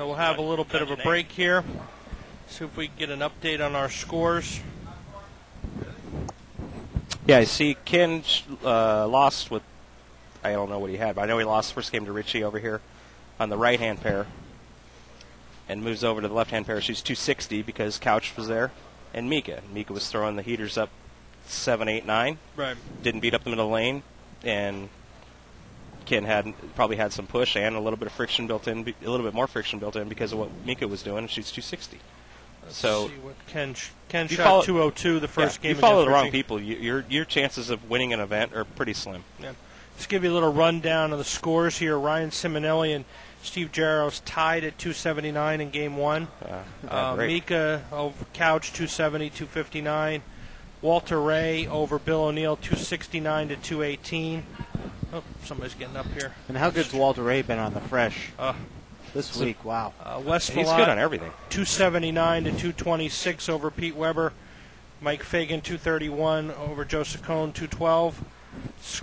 So we'll have a little bit of a break here. See if we can get an update on our scores. Yeah, I see Ken lost with, I don't know what he had, but I know he lost the first game to Richie over here on the right-hand pair and moves over to the left-hand pair. She's 260 because Couch was there. And Mika. Mika was throwing the heaters up 7, 8, 9. Right. Didn't beat up the middle lane. And Ken probably had some push and a little bit of friction built in, a little bit more friction built in because of what Mika was doing. She's 260. Let's so see what Ken shot 202 the first game. You follow the wrong people. Your chances of winning an event are pretty slim. Yeah. Let's give you a little rundown of the scores here. Ryan Simonelli and Steve Jaros tied at 279 in game one. Mika over Couch 270, 259. Walter Ray over Bill O'Neill 269 to 218. Oh, somebody's getting up here. And how good's Walter Ray been on the fresh this week? Wow. Wes He's good on everything. 279 to 226 over Pete Weber. Mike Fagan 231 over Joe Saccone 212.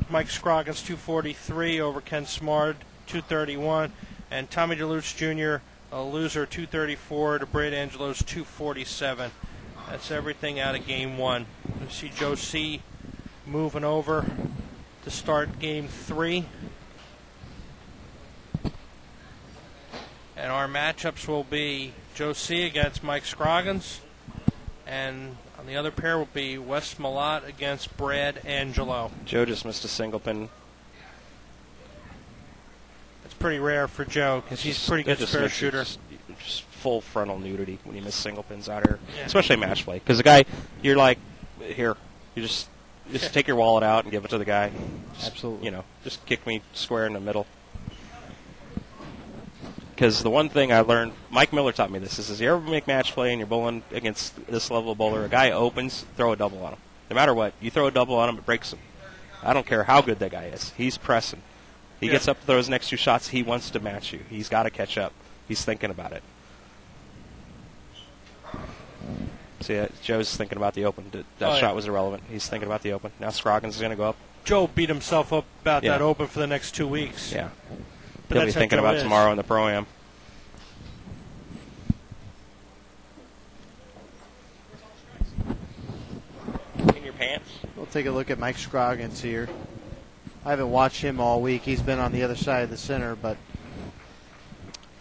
Mike Scroggins 243 over Ken Smart 231. And Tommy DeLuce Jr., a loser 234 to Brad Angelo's 247. That's everything out of game one. You see Joe C. moving over to start game three. And our matchups will be Joe C. against Mike Scroggins. And on the other pair will be Wes Malott against Brad Angelo. Joe just missed a single pin. It's pretty rare for Joe because he's a pretty good spare shooter. Just full frontal nudity when you miss single pins out here, especially match play. Because the guy, you're like, here, you just take your wallet out and give it to the guy. Absolutely. Just kick me square in the middle. Because the one thing I learned, Mike Miller taught me this, is you ever make match play and you're bowling against this level of bowler, a guy opens, throw a double on him. No matter what, you throw a double on him, it breaks him. I don't care how good that guy is. He's pressing. He gets up to throw his next two shots. He wants to match you. He's got to catch up. He's thinking about it. See, Joe's thinking about the open. That shot was irrelevant. He's thinking about the open. Now Scroggins is going to go up. Joe beat himself up about that open for the next 2 weeks. Yeah. But he'll be thinking about tomorrow in the Pro-Am. In your pants? We'll take a look at Mike Scroggins here. I haven't watched him all week. He's been on the other side of the center, but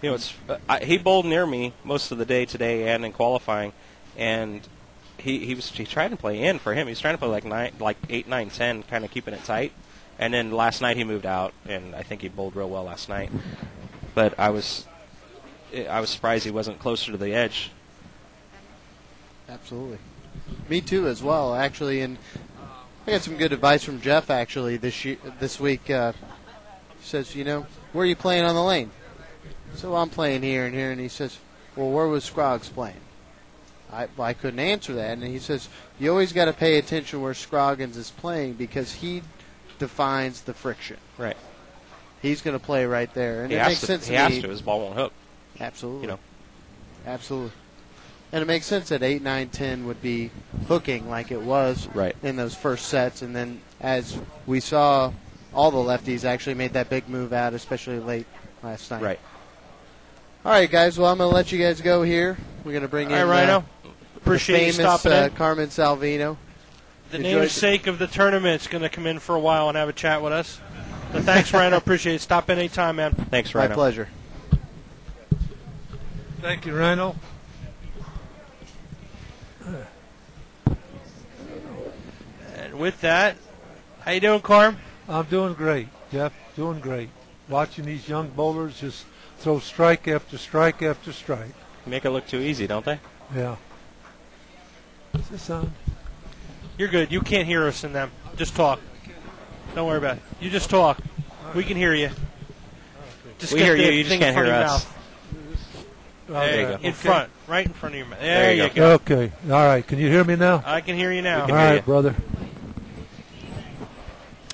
he bowled near me most of the day today and in qualifying, and he tried to play in for him. He was trying to play like 8, 9, 10, kind of keeping it tight. And then last night he moved out, and I think he bowled real well last night. But I was surprised he wasn't closer to the edge. Absolutely. Me too, as well, actually. And I got some good advice from Jeff, actually, this week. He says, where are you playing on the lane? So I'm playing here and here. And he says, well, where was Scroggs playing? I couldn't answer that. And he says, you always got to pay attention where Scroggins is playing because he defines the friction. Right. He's going to play right there. And it makes sense to me. He has to. His ball won't hook. Absolutely. Absolutely. And it makes sense that 8, 9, 10 would be hooking like it was in those first sets. And then as we saw, all the lefties actually made that big move out, especially late last night. Right. All right, guys. Well, I'm going to let you guys go here. We're going to bring in Rhino. Appreciate the famous stopping in. Carmen Salvino. The namesake of the tournament is going to come in for a while and have a chat with us. But thanks, Rhino. Appreciate it. Stop in anytime, man. Thanks, Rhino. My pleasure. Thank you, Rhino. And with that, how you doing, Carm? I'm doing great, Jeff. Doing great. Watching these young bowlers just throw strike after strike after strike. Make it look too easy, don't they? Yeah. Is this on? You're good. You can't hear us in them. Just talk. Don't worry about it. You just talk. We can hear you. Just we hear you. You just can't hear us. There you go. In front. Right in front of your mouth. There you go. Okay. All right. Can you hear me now? I can hear you now. All right, brother.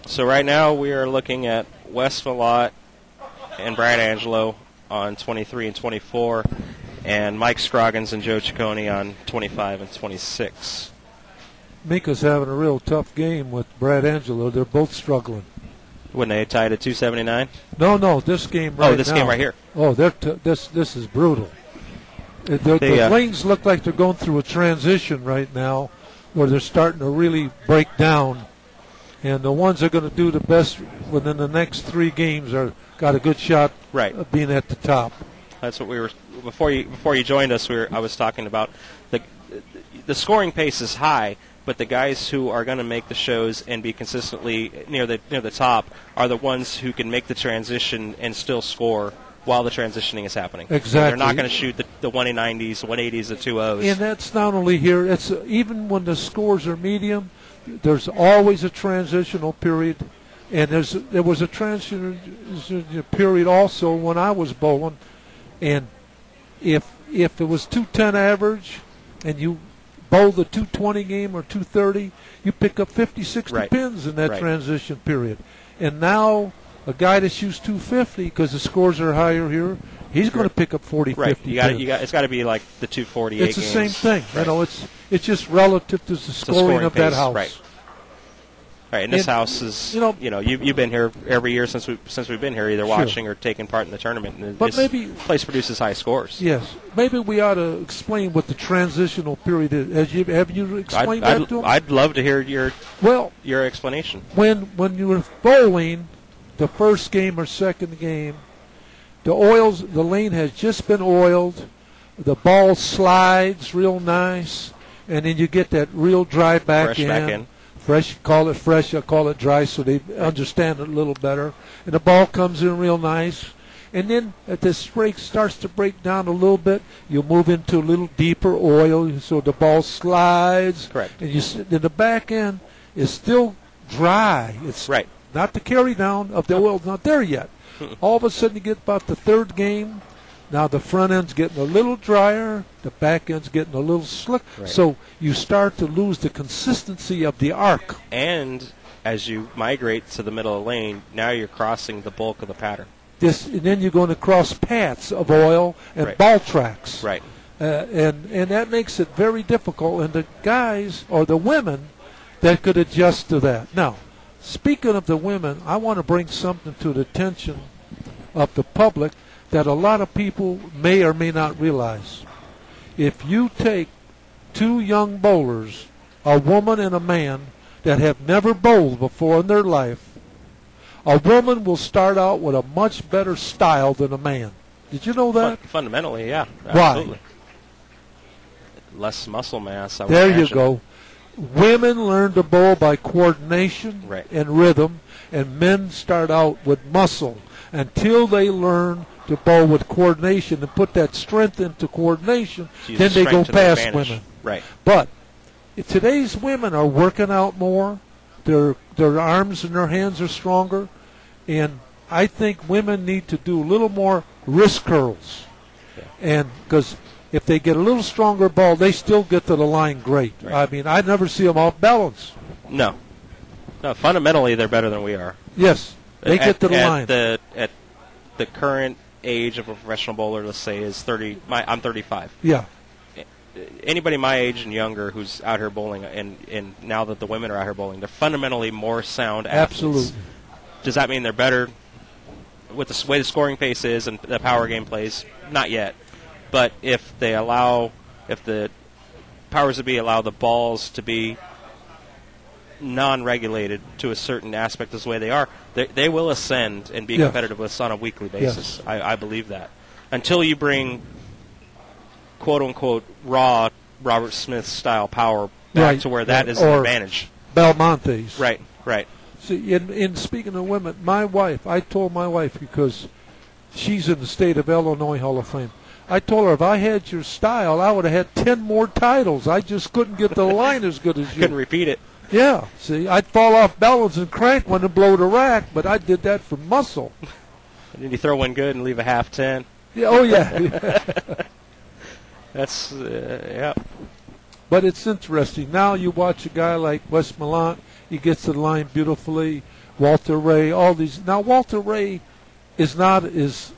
So right now we are looking at Wes Malott and Brad Angelo on 23 and 24, and Mike Scroggins and Joe Ciccone on 25 and 26. Mika's having a real tough game with Brad Angelo. They're both struggling. When they tied at 279? No, this game right now. Oh, this game right here. Oh, this is brutal. The lanes look like they're going through a transition right now where they're starting to really break down. And the ones that are going to do the best within the next 3 games got a good shot of being at the top. That's what we were before you joined us. I was talking about the scoring pace is high, but the guys who are going to make the shows and be consistently near the top are the ones who can make the transition and still score while the transitioning is happening. Exactly. They're not going to shoot the 190s, 180s, the 2.0s. And that's not only here. It's even when the scores are medium, there's always a transitional period. And there was a transition period also when I was bowling. And if it was 210 average and you bowl the 220 game or 230, you pick up 50, 60 pins in that transition period. And now a guy that shoots 250 because the scores are higher here, he's going to pick up 40, 50 pins. It's got to be like the 248 It's the games. same thing. You know, it's just relative to the scoring of that house. Right, and this house is, you've been here every year since we've been here, either watching or taking part in the tournament. And but maybe this place produces high scores. Yes, maybe we ought to explain what the transitional period is. Have you explained that to him? I'd love to hear your explanation. When you were bowling, the first game or second game, the lane has just been oiled, the ball slides real nice, and then you get that real dry back in. Fresh, call it fresh, I call it dry so they understand it a little better. And the ball comes in real nice. And then as this break starts to break down a little bit, you move into a little deeper oil so the ball slides. Correct. And then the back end is still dry. It's not the carry down of the oil's not there yet. All of a sudden you get about the third game. Now the front end's getting a little drier, the back end's getting a little slick, so you start to lose the consistency of the arc. And as you migrate to the middle of the lane, now you're crossing the bulk of the pattern. And then you're going to cross paths of oil and ball tracks. Right. And that makes it very difficult, and the guys or the women that could adjust to that. Now, speaking of the women, I want to bring something to the attention of the public that a lot of people may or may not realize. If you take 2 young bowlers, a woman and a man, that have never bowled before in their life, a woman will start out with a much better style than a man. Did you know that? Fundamentally, yeah. Absolutely. Why? Less muscle mass, I would There imagine. you go. Women learn to bowl by coordination and rhythm, and men start out with muscle until they learn to bowl with coordination and put that strength into coordination, then they go past women. Right. But today's women are working out more. Their arms and their hands are stronger. And I think women need to do a little more wrist curls. Yeah. And because if they get a little stronger ball, they still get to the line great. I mean, I never see them off balance. No, fundamentally, they're better than we are. Yes, they get to the line. At the current age of a professional bowler, let's say, is 30. I'm 35. Yeah. Anybody my age and younger who's out here bowling, and now that the women are out here bowling, they're fundamentally more sound athletes. Absolutely. Does that mean they're better with the way the scoring pace is and the power game plays? Not yet. But if the powers that be allow the balls to be non-regulated to a certain aspect as the way they are, they will ascend and be competitive with us on a weekly basis. Yes. I believe that. Until you bring quote-unquote raw Robert Smith-style power back to where that is an advantage. Belmonte's. Right. See, in speaking of women, I told my wife, because she's in the state of Illinois Hall of Fame, I told her if I had your style, I would have had 10 more titles. I just couldn't get the line as good as you. Couldn't repeat it. Yeah, see, I'd fall off balance and crank when it blow the rack, but I did that for muscle. And then you throw one good and leave a half 10. Yeah, oh, yeah. That's, yeah. But it's interesting. Now you watch a guy like Wes Millant, he gets to the line beautifully. Walter Ray, all these. Now, Walter Ray is not as